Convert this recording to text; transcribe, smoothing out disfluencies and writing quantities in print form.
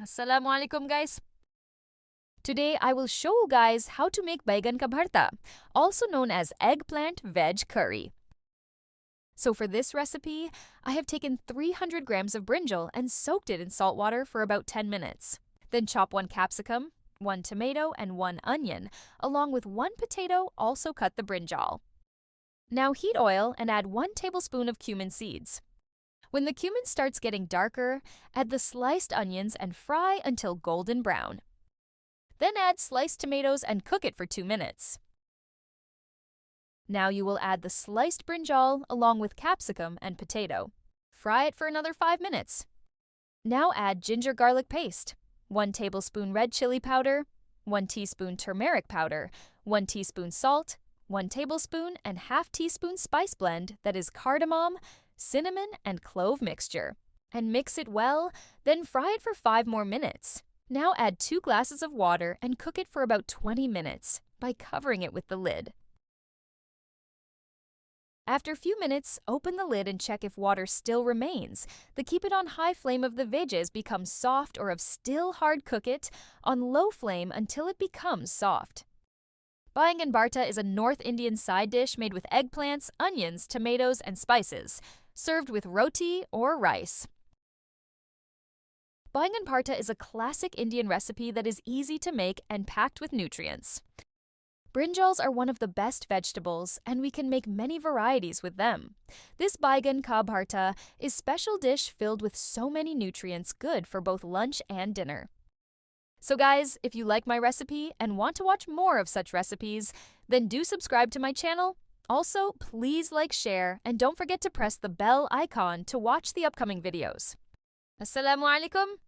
Assalamualaikum guys. Today I will show you guys how to make Baingan ka bharta, also known as eggplant veg curry. So for this recipe, I have taken 300 grams of brinjal and soaked it in salt water for about 10 minutes. Then chop 1 capsicum, 1 tomato, and 1 onion, along with 1 potato, also cut the brinjal. Now heat oil and add 1 tablespoon of cumin seeds. When the cumin starts getting darker, add the sliced onions and fry until golden brown. Then add sliced tomatoes and cook it for 2 minutes. Now you will add the sliced brinjal along with capsicum and potato. Fry it for another 5 minutes. Now add ginger garlic paste, 1 tablespoon red chili powder, 1 teaspoon turmeric powder, 1 teaspoon salt, 1 tablespoon and ½ teaspoon spice blend that is cardamom, cinnamon, and clove mixture, and mix it well, then fry it for 5 more minutes. Now add 2 glasses of water and cook it for about 20 minutes by covering it with the lid. After a few minutes, open the lid and check if water still remains. Then keep it on high flame if the veggies become soft, or if still hard, cook it on low flame until it becomes soft. Baingan Bharta is a North Indian side dish made with eggplants, onions, tomatoes, and spices, served with roti or rice. Baingan Bharta is a classic Indian recipe that is easy to make and packed with nutrients. Brinjals are one of the best vegetables, and we can make many varieties with them. This Baingan ka bharta is a special dish filled with so many nutrients, good for both lunch and dinner. So guys, if you like my recipe and want to watch more of such recipes, then do subscribe to my channel. Also, please like, share, and don't forget to press the bell icon to watch the upcoming videos. Assalamualaikum.